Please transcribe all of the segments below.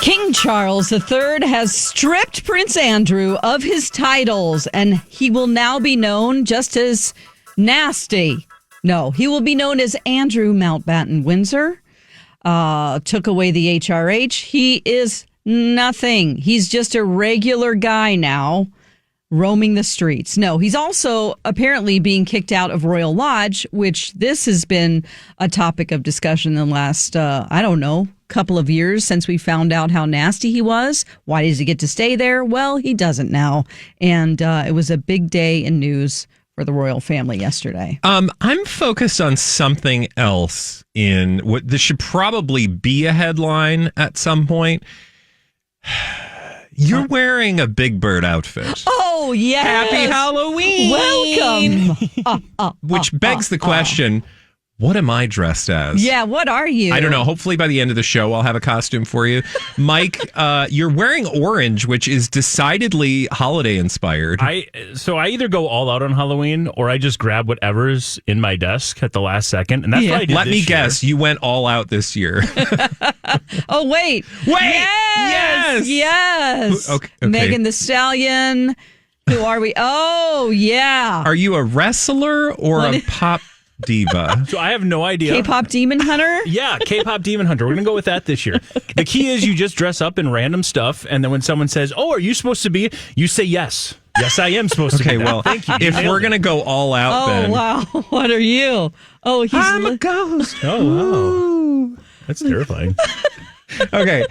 King Charles III has stripped Prince Andrew of his titles, and he will now be known just as Nasty. No, he will be known as Andrew Mountbatten Windsor. Took away the HRH. He is nothing. He's just a regular guy now, roaming the streets. No, he's also apparently being kicked out of Royal Lodge, which this has been a topic of discussion in the last, couple of years since we found out how nasty he was. Why does he get to stay there? Well, he doesn't now. And it was a big day in news for the royal family yesterday. I'm focused on something else in what this should probably be a headline at some point. You're wearing a Big Bird outfit. Oh, yes. Happy Halloween. Welcome. Which begs the question, what am I dressed as? Yeah, what are you? I don't know. Hopefully by the end of the show, I'll have a costume for you. Mike, you're wearing orange, which is decidedly holiday inspired. So I either go all out on Halloween or I just grab whatever's in my desk at the last second. And that's what I did Let me this year. guess, you went all out this year. Oh, wait. Yes. Okay. Megan Thee Stallion. Who are we? Oh, yeah. Are you a wrestler or a pop diva? So I have no idea. K-pop demon hunter? Yeah, K-pop demon hunter. We're going to go with that this year. Okay. The key is you just dress up in random stuff, and then when someone says, "Oh, are you supposed to be?" you say yes. Yes, I am supposed to be. Okay, well, thank you. if we're going to go all out, then. Wow. What are you? Oh, I'm a ghost. Oh, wow. That's terrifying. Okay.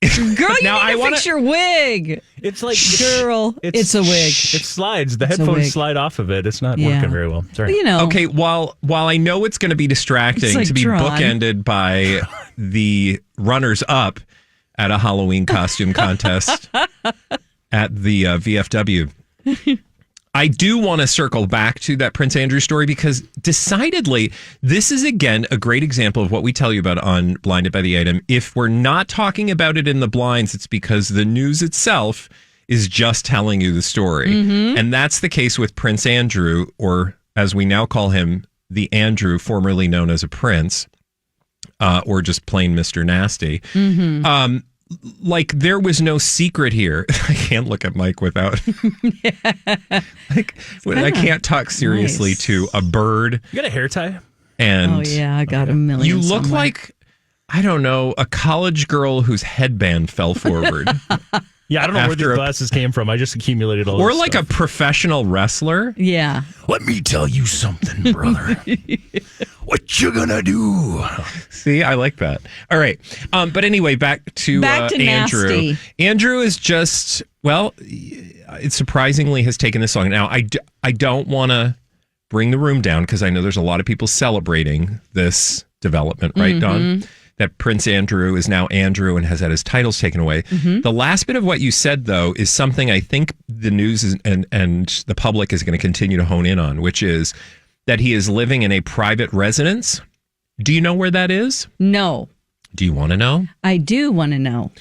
Girl, you Now, need to fix your wig. It's like, girl, it's a wig. It slides. The headphones slide off of it. It's not working very well. Sorry. You know. Okay, while I know it's going to be distracting like to be Tron. bookended by the runners-up at a Halloween costume contest at the VFW, I do want to circle back to that Prince Andrew story because decidedly, this is, again, a great example of what we tell you about on Blinded by the Item. If we're not talking about it in the blinds, it's because the news itself is just telling you the story. Mm-hmm. And that's the case with Prince Andrew, or as we now call him, the Andrew formerly known as a prince, or just plain Mr. Nasty. Mm-hmm. Like, there was no secret here. I can't look at Mike without... I can't talk seriously to a bird. You got a hair tie? And oh, yeah, I got a million. You look like, I don't know, a college girl whose headband fell forward. Yeah, I don't know where these glasses came from. I just accumulated all or this like stuff. a professional wrestler. Yeah. Let me tell you something, brother. What you gonna do? See, I like that. All right. But anyway, back to Andrew. Nasty. Andrew is just, well, it surprisingly has taken this long. Now, I don't want to bring the room down because I know there's a lot of people celebrating this development, right, Dawn? That Prince Andrew is now Andrew and has had his titles taken away. Mm-hmm. The last bit of what you said, though, is something I think the news and the public is going to continue to hone in on, which is that he is living in a private residence. Do you know where that is? No. Do you want to know? I do want to know.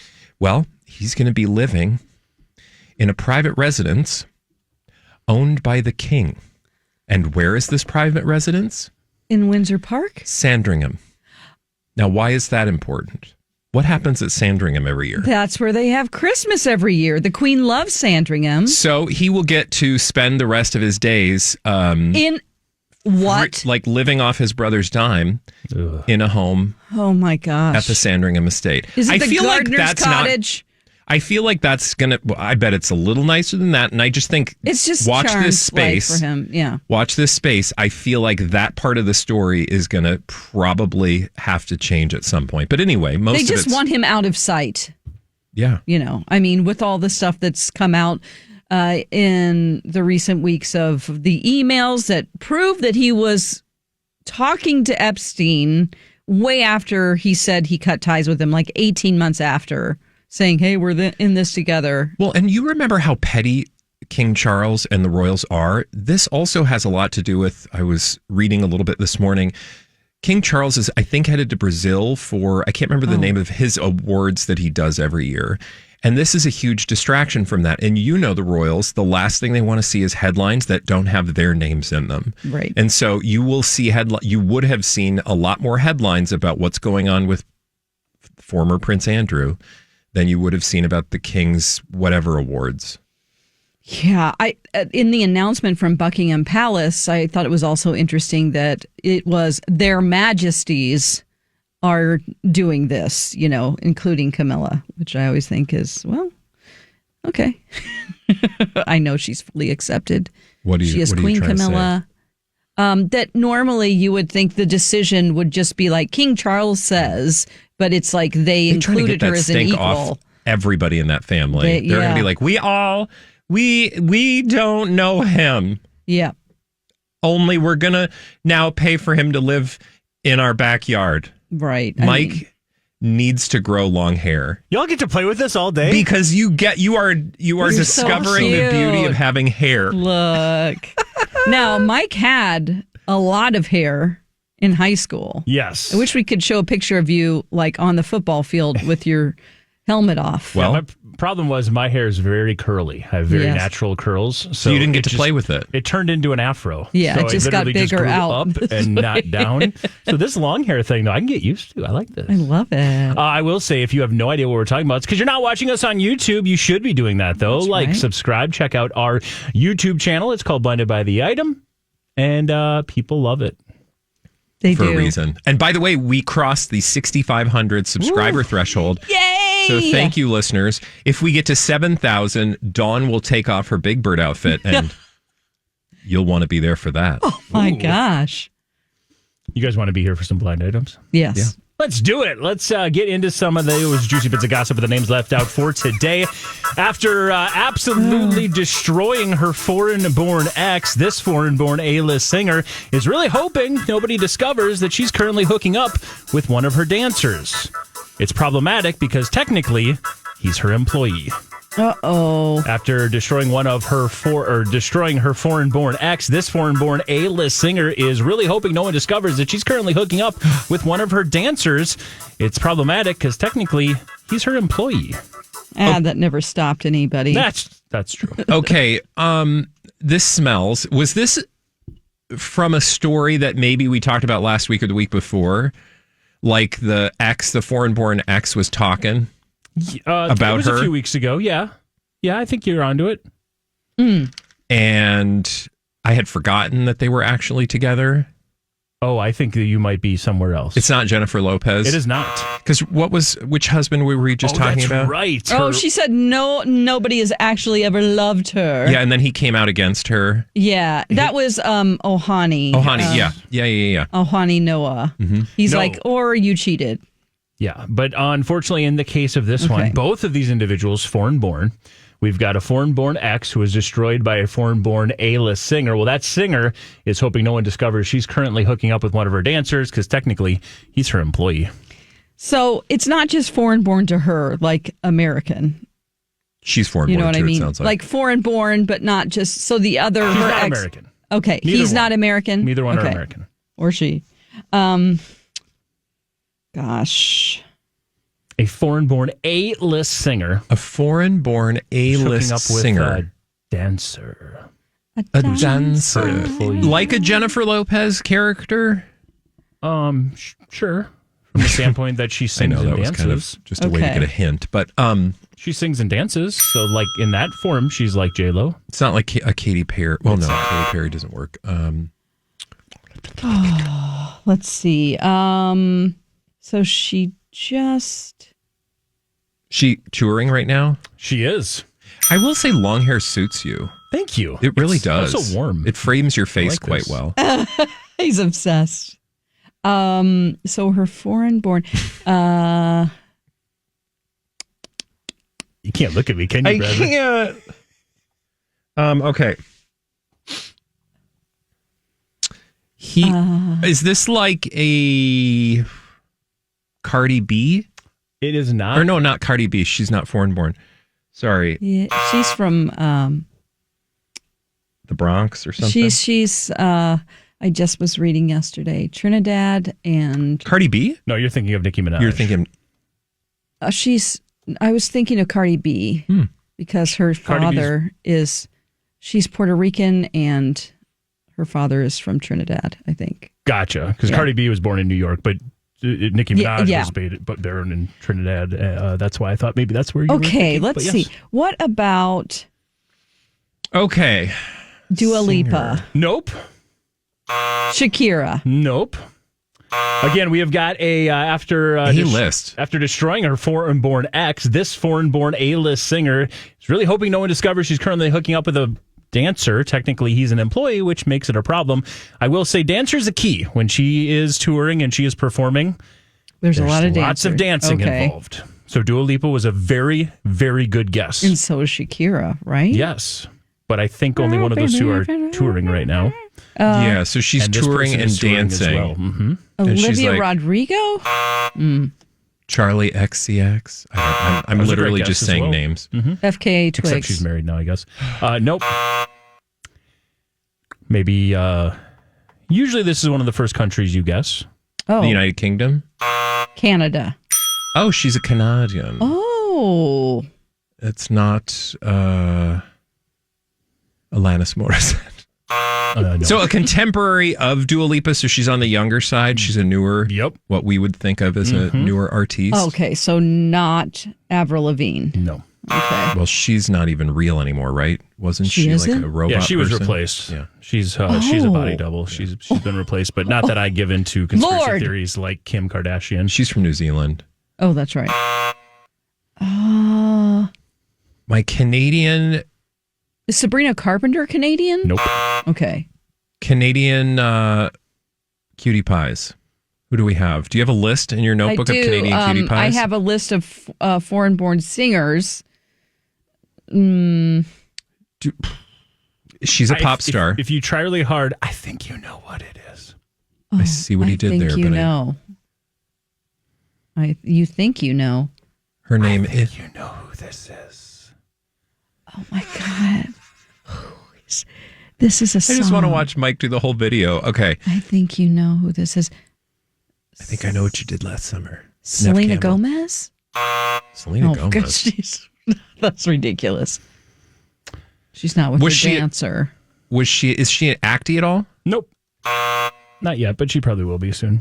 Well, he's going to be living in a private residence owned by the king. And where is this private residence? In Windsor Park? Sandringham. Now, why is that important? What happens at Sandringham every year? That's where they have Christmas every year. The Queen loves Sandringham. So he will get to spend the rest of his days in what? Like living off his brother's dime in a home. Oh my gosh! At the Sandringham estate. Is it I the feel gardener's like that's cottage? I feel like that's gonna. Well, I bet it's a little nicer than that, and I just think it's just watch this space for him. Yeah, watch this space. I feel like that part of the story is gonna probably have to change at some point. But anyway, they just want him out of sight. Yeah, you know, I mean, with all the stuff that's come out in the recent weeks of the emails that prove that he was talking to Epstein way after he said he cut ties with him, like 18 months after. Saying, hey, we're in this together. Well, and you remember how petty King Charles and the royals are? This also has a lot to do with, I was reading a little bit this morning, King Charles is, I think, headed to Brazil for, I can't remember the name of his awards that he does every year. And this is a huge distraction from that. And you know the royals, the last thing they want to see is headlines that don't have their names in them. Right. And so you will see you would have seen a lot more headlines about what's going on with former Prince Andrew than you would have seen about the King's whatever awards. Yeah, in the announcement from Buckingham Palace, I thought it was also interesting that it was their majesties are doing this, including Camilla, which I always think is, well, okay. I know she's fully accepted. She is Queen Camilla. That normally you would think the decision would just be like King Charles says, but it's like they included her as an equal. Off everybody in that family. They're going to be like, we don't know him. Yeah. Only we're going to now pay for him to live in our backyard. Right. Mike needs to grow long hair. Y'all get to play with this all day? Because you are discovering the beauty of having hair. Look. Now, Mike had a lot of hair in high school. Yes. I wish we could show a picture of you like on the football field with your helmet off. Well, my problem was my hair is very curly. I have very natural curls. So you didn't get to play with it. It turned into an afro. Yeah, so it just got bigger out. Up and not down. So this long hair thing, though, I can get used to. I like this. I love it. I will say, if you have no idea what we're talking about, it's because you're not watching us on YouTube. You should be doing that, though. That's subscribe, check out our YouTube channel. It's called Blinded by the Item. And people love it. They for do. a reason. And by the way, we crossed the 6,500 subscriber threshold. Yay! So thank you, listeners. If we get to 7,000, Dawn will take off her Big Bird outfit, and you'll want to be there for that. Oh, my gosh. You guys want to be here for some blind items? Yes. Yeah. Let's do it. Let's get into some of those juicy bits of gossip with the names left out for today. After absolutely destroying her foreign-born ex, this foreign-born A-list singer is really hoping nobody discovers that she's currently hooking up with one of her dancers. It's problematic because technically he's her employee. Uh-oh. After destroying destroying her foreign-born ex, this foreign-born A-list singer is really hoping no one discovers that she's currently hooking up with one of her dancers. It's problematic because technically he's her employee. That never stopped anybody. That's true. Okay, this smells. Was this from a story that maybe we talked about last week or the week before? Like the foreign-born ex was talking? About it was her a few weeks ago. Yeah, I think you're onto it. And I had forgotten that they were actually together. Oh, I think that you might be somewhere else. It's not Jennifer Lopez. It is not. Because which husband were we just talking about? Right. She said nobody has actually ever loved her. Yeah, and then he came out against her. Yeah, that was Ohani. Ohani, yeah. Ohani Noah. Mm-hmm. He's like, or you cheated. Yeah, but unfortunately, in the case of this one, both of these individuals, foreign-born. We've got a foreign-born ex who was destroyed by a foreign-born A-list singer. Well, that singer is hoping no one discovers she's currently hooking up with one of her dancers because technically he's her employee. So it's not just foreign-born to her, like American. She's foreign-born, you know what too, I mean? It sounds like foreign-born, but not just... So the other... She's her not ex, American. Okay, Neither not American? Neither one are American. Or she. Gosh... A foreign-born A-list singer. A foreign-born A-list singer. With a dancer. A dancer. Employee. Like a Jennifer Lopez character? Sure. From the standpoint that she sings and dances. Kind of just a way to get a hint. But she sings and dances. So, like, in that form, she's like J-Lo. It's not like a Katy Perry. Well, no, Katy Perry doesn't work. Let's see. So she touring right now? She is. I will say long hair suits you. Thank you. It really does. It's so warm. It frames your face quite well. He's obsessed. So her foreign-born... You can't look at me, can you, brother? I can't. Okay. Is this like a Cardi B? It is not. Or no, not Cardi B. She's not foreign-born. Sorry. Yeah, she's from the Bronx or something. She's I just was reading yesterday, Trinidad and Cardi B? No, you're thinking of Nicki Minaj. You're thinking I was thinking of Cardi B because her father she's Puerto Rican and her father is from Trinidad, I think. Gotcha. Because Cardi B was born in New York, but Nicki Minaj yeah. was Baron in Trinidad. That's why I thought maybe that's where you were Okay, thinking, let's but yes. see. What about Okay. Dua Lipa? Nope. Shakira? Nope. Again, we have got a after A-list. After destroying her foreign-born ex, this foreign-born A-list singer is really hoping no one discovers she's currently hooking up with a dancer. Technically, he's an employee, which makes it a problem. I will say dancer's a key when she is touring and she is performing. There's a lot of lots of dancing involved. So Dua Lipa was a very, very good guess. And so is Shakira, right? Yes. But I think only one of those two are touring right now. Yeah, so she's And this touring person and is touring dancing. as well. Mm-hmm. And she's Olivia like- Rodrigo? Charlie XCX. I'm That was a literally great just guess as saying well. names. FKA Twigs. Except she's married now, I guess. Nope. Maybe, usually this is one of the first countries you guess. Oh, The United Kingdom. Canada. Oh, she's a Canadian. Oh. It's not Alanis Morissette. No. So a contemporary of Dua Lipa, so she's on the younger side. She's a newer, Yep. what we would think of as a newer artiste. Okay, so not Avril Lavigne. No. Okay. Well, she's not even real anymore, right? Wasn't She she, like isn't? a robot? Yeah, she was person? replaced. Yeah. She's a body double. She's been replaced, but not that I give into conspiracy Lord. theories like Kim Kardashian. She's from New Zealand. Oh, that's right. My Canadian Is Sabrina Carpenter Canadian? Nope. Okay. cutie pies. Who do we have? Do you have a list in your notebook I of do. Canadian cutie I pies? have a list of foreign-born singers. She's a pop star. If you try really hard, I think you know what it is. I see what he did I think there, you but know. You think you know. her name is. You know who this is. Oh my God. This is a song. I just want to watch Mike do the whole video. Okay. I think you know who this is. I think I know what you did last summer. Selena Nev Campbell. Gomez? Selena Oh, Gomez. gosh, that's ridiculous. She's not with Was the she- dancer. Is she an acty at all? Nope. Not yet, but she probably will be soon.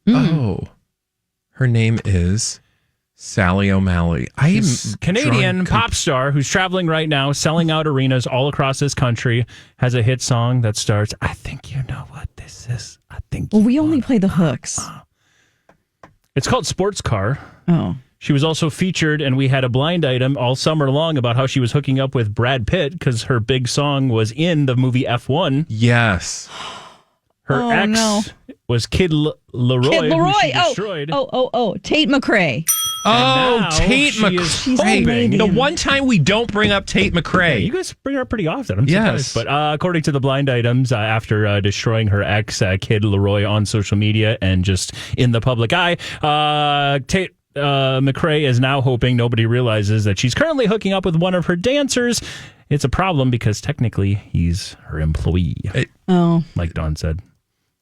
Oh. Her name is Sally O'Malley. I am Canadian pop star who's traveling right now, selling out arenas all across this country, has a hit song that starts, I think you know what this is. I think Well, we only play the hooks. It's called Sports Car. Oh. She was also featured, and we had a blind item all summer long about how she was hooking up with Brad Pitt because her big song was in the movie F1. Yes. Her ex was Kid Leroy, Kid Leroy. who she destroyed. Oh. Tate McRae. Oh, now Tate she is McRae. The hoping. one time we don't bring up Tate McRae. You guys bring her up pretty often. I'm Yes. surprised. But according to the blind items, after destroying her ex, Kid Leroy, on social media and just in the public eye, Tate McRae is now hoping nobody realizes that she's currently hooking up with one of her dancers. It's a problem because technically he's her employee. Oh, Like Dawn said,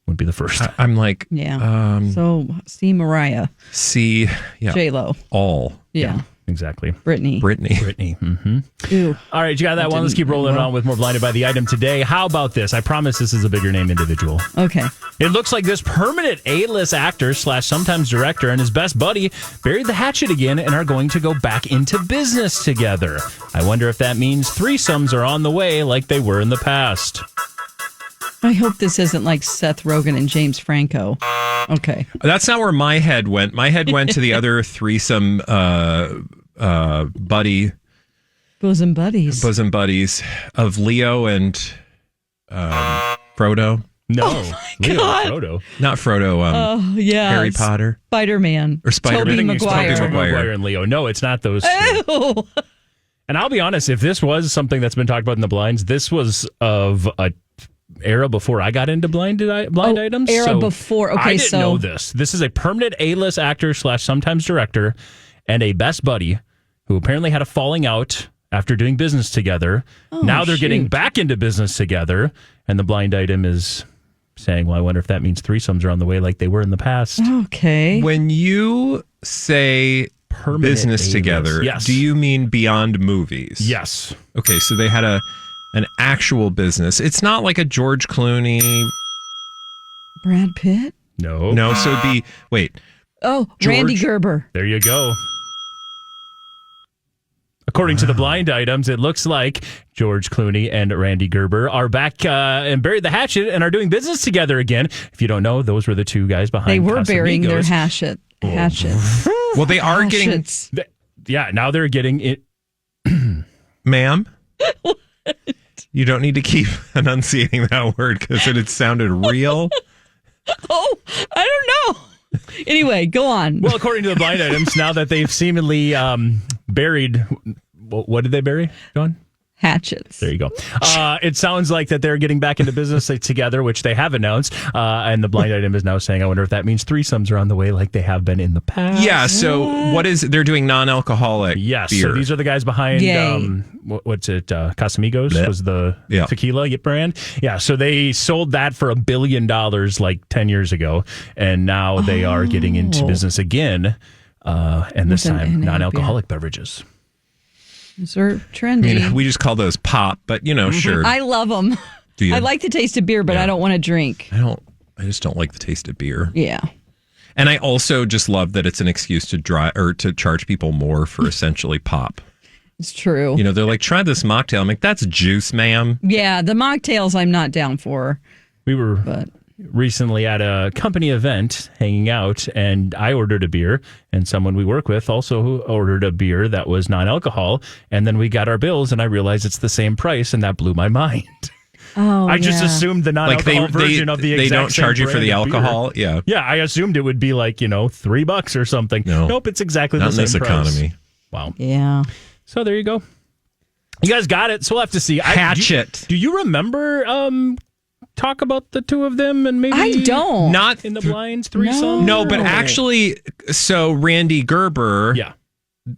would be the first. I'm like, yeah. So, see Mariah. see, yeah, J-Lo. all. Yeah. Exactly. Brittany. Brittany. Mm-hmm. Ew. All right, you got that one. Let's keep rolling on with more Blinded by the Item today. How about this? I promise this is a bigger name individual. Okay. It looks like this permanent A-list actor / sometimes director and his best buddy buried the hatchet again and are going to go back into business together. I wonder if that means threesomes are on the way like they were in the past. I hope this isn't like Seth Rogen and James Franco. Okay. That's not where my head went. My head went to the other threesome buddy, Bosom buddies. bosom buddies of Leo and Frodo. No, Leo God. and Frodo. Not Frodo. Oh, yeah. Harry Potter. Spider-Man. Or Spider-Man. Tobey I think Tobey Maguire. Maguire. and Leo. No, it's not those two. Ew. And I'll be honest, if this was something that's been talked about in the blinds, this was of a era before I got into blind items. Era So before. Okay, I didn't so know this. This is a permanent A-list actor / sometimes director and a best buddy who apparently had a falling out after doing business together. Now they're getting shoot. back into business together, and the blind item is saying, well, I wonder if that means threesomes are on the way like they were in the past. Okay. When you say Permanent business A-list. together, Yes. do you mean beyond movies? Yes. Okay, so they had an actual business. It's not like a George Clooney. Brad Pitt? No. No, so it'd be, wait, Oh, Randy George. Gerber. There you go. According to the blind items, it looks like George Clooney and Randy Gerber are back and buried the hatchet and are doing business together again. If you don't know, those were the two guys behind They were burying their Casamigos. hatchets. Well, they are getting... Hatchets. Yeah, now they're getting it. Ma'am? You don't need to keep enunciating that word because it sounded real. Oh, I don't know. Anyway, go on. Well, according to the blind items, now that they've seemingly buried, what did they bury, John? Hatchets. There you go. It sounds like that they're getting back into business together, which they have announced. And the blind item is now saying, I wonder if that means threesomes are on the way like they have been in the past. Yeah, so they're doing non-alcoholic Yes, beer. so these are the guys behind, Yay. what's it, Casamigos was the tequila brand. Yeah, so they sold that for $1 billion like 10 years ago, and now they are getting into business again, and this With an time NA non-alcoholic beverages. Those are trendy. I mean, we just call those pop, but sure. I love them. Do you? I like the taste of beer, but I don't want to drink. I just don't like the taste of beer. Yeah. And I also just love that it's an excuse to charge people more for essentially pop. It's true. They're like, try this mocktail. I'm like, that's juice, ma'am. Yeah, the mocktails I'm not down for. We were recently at a company event hanging out, and I ordered a beer, and someone we work with also ordered a beer that was non-alcohol, and then we got our bills, and I realized it's the same price, and that blew my mind. Oh, I just assumed the non-alcohol version of the exact they don't same charge you for brand the of beer. alcohol. Yeah, Yeah, I assumed it would be like, $3 or something. No. Nope, it's exactly not the in same this price. economy. Wow. Yeah. So there you go. You guys got it, so we'll have to see. Hatchet. Do you remember talk about the two of them and maybe I don't. Not in the blinds threesome? No, but actually, so Randy Gerber. Yeah.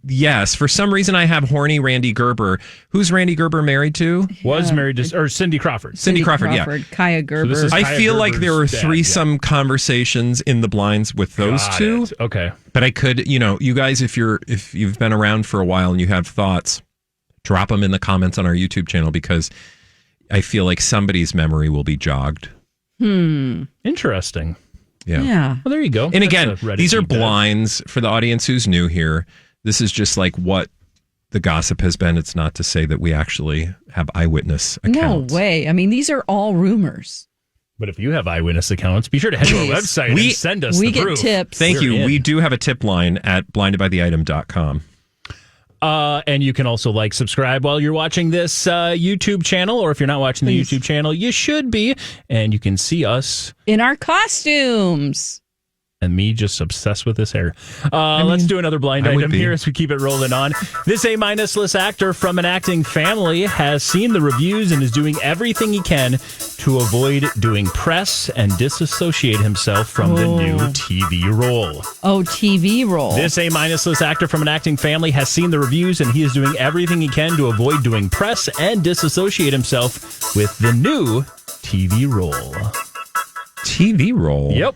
Yes, for some reason I have horny Randy Gerber. Who's Randy Gerber married to? Was married to or Cindy Crawford. Cindy Crawford, yeah. Kaya Gerber. this is- I Kaya feel like there were Gerber's dad, threesome conversations in the blinds with those Got two. it. Okay. But I could, you guys, if you've been around for a while and you have thoughts, drop them in the comments on our YouTube channel because I feel like somebody's memory will be jogged. Interesting. Yeah. Well, there you go. And That's again, a Reddit these are deep dive. blinds for the audience who's new here. This is just like what the gossip has been. It's not to say that we actually have eyewitness accounts. No way. I mean, these are all rumors. But if you have eyewitness accounts, be sure to head to our website and send us We the get proof. tips. Thank We're you. in. We do have a tip line at blindedbytheitem.com. And you can also subscribe while you're watching this YouTube channel, or if you're not watching the YouTube channel, you should be. And you can see us In our costumes. and me just obsessed with this hair. Let's do another blind I would item be. here as we keep it rolling on. This A-list actor from an acting family has seen the reviews and is doing everything he can to avoid doing press and disassociate himself from the new TV role. Oh, TV role. This A-list actor from an acting family has seen the reviews and he is doing everything he can to avoid doing press and disassociate himself with the new TV role. TV role? Yep.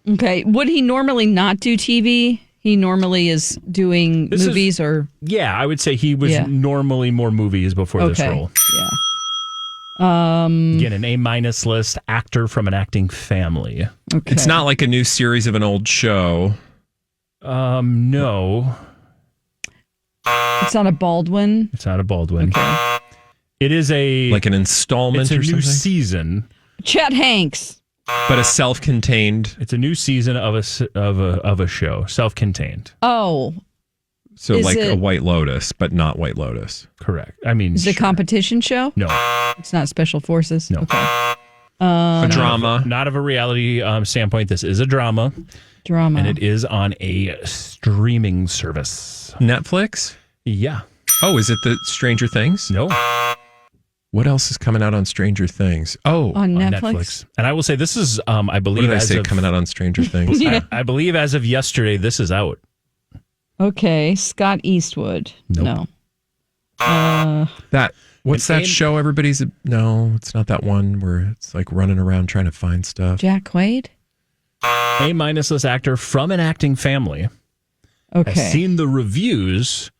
Okay. Would he normally not do TV? He normally is doing This is- movies or. Yeah, I would say he was Yeah. normally more movies before this Okay. role. Yeah. Again, an A-list actor from an acting family. Okay. It's not like a new series of an old show. No, It's not a Baldwin. it's not a Baldwin. It is Like an installment it's a or new something? season. Chet Hanks. But a self-contained. It's a new season of a show, self-contained. Oh, So Is like it- a White Lotus, but not White Lotus. Correct. I mean, is it a competition show? No, It's not Special Forces. No. Okay. A drama. not of a reality standpoint. This is a drama, Drama. and it is on a streaming service. Netflix? Yeah. Oh, is it the Stranger Things? No. What else is coming out on Stranger Things? Oh, on On Netflix. And I will say this is, I what believe, did I as say of, coming out on Stranger Things? Yeah. I believe as of yesterday, this is out. Okay. Scott Eastwood. Nope. No. What's An that show everybody's... No, it's not that one where it's like running around trying to find stuff. Jack Quaid. A-list actor from an acting family Okay. has seen the reviews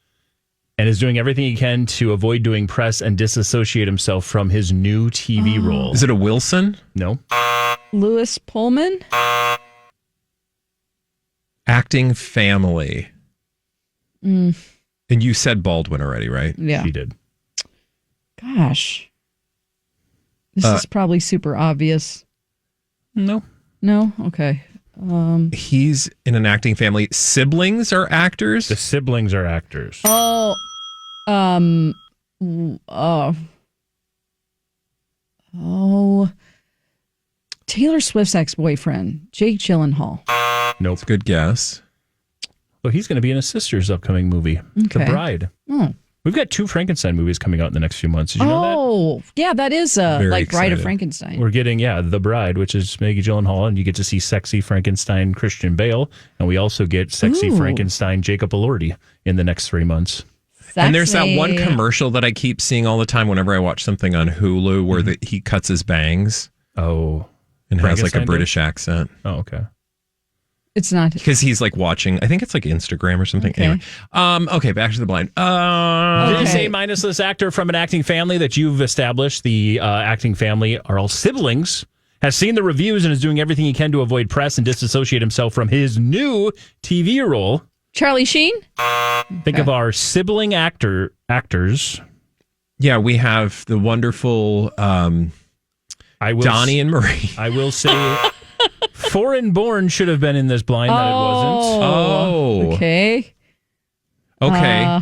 and is doing everything he can to avoid doing press and disassociate himself from his new TV role. Is it a Wilson? No. Lewis Pullman. Acting family. And you said Baldwin already, right? Yeah. She did. Gosh. This is probably super obvious. No. No? Okay. He's in an acting family. Siblings are actors? The siblings are actors. Oh. Taylor Swift's ex-boyfriend, Jake Gyllenhaal. Nope. That's a good guess. Well, he's going to be in his sister's upcoming movie, Okay. The Bride. Oh. We've got 2 Frankenstein movies coming out in the next few months. Did you know that? Oh, yeah, that is Very like Bride of excited. Frankenstein. We're getting, The Bride, which is Maggie Gyllenhaal, and you get to see sexy Frankenstein Christian Bale, and we also get sexy Ooh. Frankenstein Jacob Elordi in the next 3 months. And there's that one Sexy. commercial that I keep seeing all the time whenever I watch something on Hulu where he cuts his bangs Oh. and has like a Frankenstein British accent. Oh, okay. It's not. Because he's like watching, I think it's like Instagram or something. Okay. Anyway, okay, back to the blind. This Okay. A-minus list actor from an acting family that you've established, the acting family are all siblings, has seen the reviews and is doing everything he can to avoid press and disassociate himself from his new TV role. Charlie Sheen? Think of our sibling actors. Yeah, we have the wonderful I will Donnie and Marie. I will say foreign born should have been in this blind that it wasn't. Oh, Okay. okay.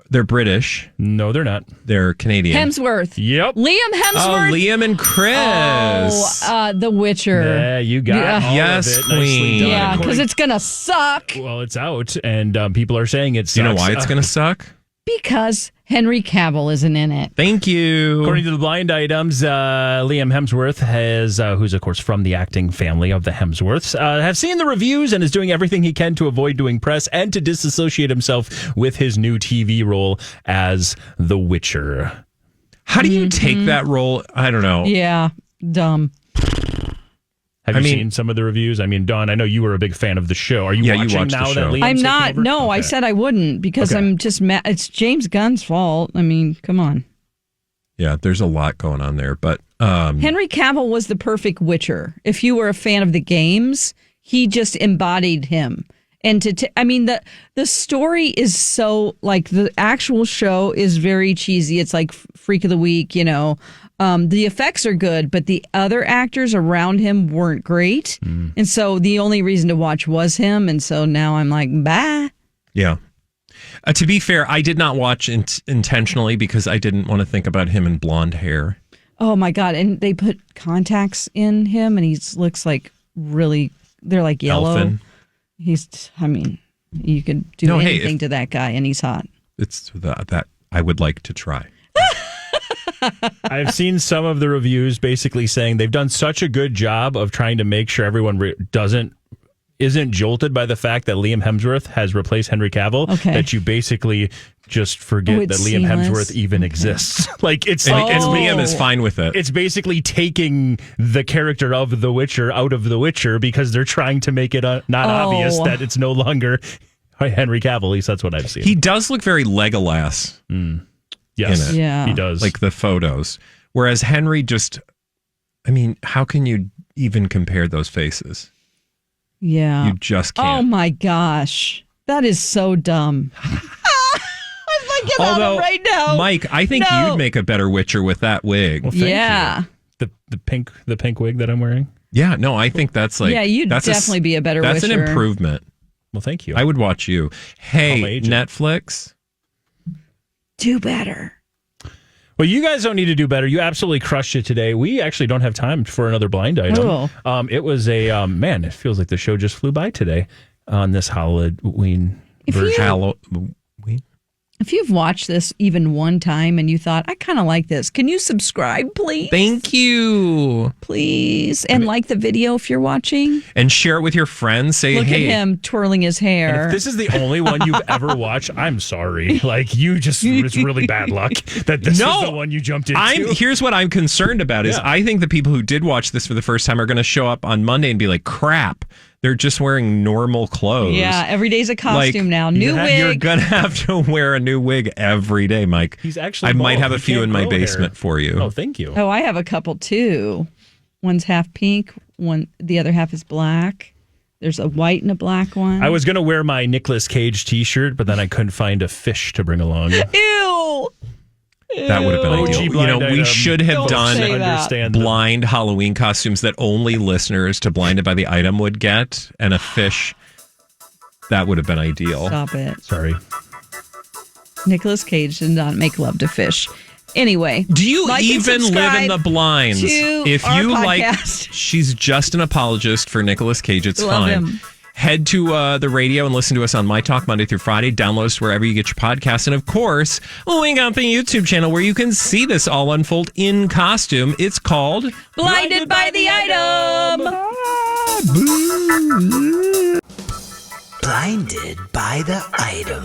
They're British. No, they're not. They're Canadian. Hemsworth. Yep. Liam Oh, Hemsworth. Liam and Chris. The Witcher. Yeah, you got Yeah. all Yes, of it. Nicely queen. done. Yeah, because According- it's going to suck. well, it's out, and people are saying it sucks. Do you know why it's going to suck? Because Henry Cavill isn't in it. Thank you. According to the blind items, Liam Hemsworth has, who's of course from the acting family of the Hemsworths, have seen the reviews and is doing everything he can to avoid doing press and to disassociate himself with his new TV role as The Witcher. How do you take that role? I don't know. Yeah, dumb. Have you seen some of the reviews? I mean, Dawn, I know you were a big fan of the show. Are you Yeah, you watching watched the now show. that Liam's I'm taking not. over? No, I Okay. said I wouldn't because Okay. I'm just mad. It's James Gunn's fault. I mean, come on. Yeah, there's a lot going on there, but Henry Cavill was the perfect Witcher. If you were a fan of the games, he just embodied him. And I mean, the story is so like the actual show is very cheesy. It's like Freak of the Week, you know. The effects are good, but the other actors around him weren't great. And so the only reason to watch was him. And so now I'm like, bye. yeah. To be fair, I did not watch intentionally because I didn't want to think about him in blonde hair. Oh my God. And they put contacts in him and he looks like really, they're like yellow. Elfin. I mean, you could do No, hey, anything to that guy and he's hot. It's that I would like to try. I've seen some of the reviews basically saying they've done such a good job of trying to make sure everyone isn't jolted by the fact that Liam Hemsworth has replaced Henry Cavill, Okay. that you basically just forget it's that Liam seamless. Hemsworth even exists. Like it's And, like and it's, Liam is fine with it. it's basically taking the character of The Witcher out of The Witcher because they're trying to make it not obvious that it's no longer Henry Cavill. At least that's what I've seen. He does look very Legolas, yes, in it. Yeah. he does. like the photos. Whereas Henry just, I mean, how can you even compare those faces? Yeah. You just Oh can't. my gosh. That is so dumb. I'm thinking about Although, it right now. Mike, I think No. you'd make a better Witcher with that wig. Well, thank Yeah. you. The pink wig that I'm wearing. Yeah, no, I think that's like Yeah, you'd that's definitely be a better That's Witcher. an improvement. Well, thank you. I would watch you. Call my Hey, agent. Netflix. Do better. Well, you guys don't need to do better. You absolutely crushed it today. We actually don't have time for another blind item. Oh. It was a man. It feels like the show just flew by today on this Halloween version. Halloween. If you've watched this even one time and you thought, I kind of like this, can you subscribe, please? Thank you. Please. And like the video if you're watching. And share it with your friends. Say, Look hey, at him twirling his And hair. if this is the only one you've ever watched, I'm sorry. Like you just, it's really bad luck that this No, is the one you jumped into. here's what I'm concerned about is Yeah. I think the people who did watch this for the first time are going to show up on Monday and be like, crap, they're just wearing normal clothes. Yeah, every day's a costume Like, now. New You're wig. going to have to wear a new wig every day, Mike. He's actually I might bald. have a He few can't in my grow hair. basement for you. Oh, thank you. Oh, I have a couple too. One's half pink, the other half is black. There's a white and a black one. I was going to wear my Nicolas Cage t-shirt, but then I couldn't find a fish to bring along. Ew. That would have been OG ideal. You blind know, we item. should have Don't done say that. Understand them. blind Halloween costumes that only listeners to Blinded by the Item would get, and a fish. That would have been ideal. Stop it. Sorry. Nicolas Cage did not make love to fish. Anyway. Do you like and even live in the subscribe blinds? to If our you podcast. she's just an apologist for Nicolas Cage. It's Love fine. him. Head to the radio and listen to us on MyTalk Monday through Friday. Download us wherever you get your podcasts. And of course, we got the YouTube channel where you can see this all unfold in costume. It's called Blinded by the Item. Blinded by the item.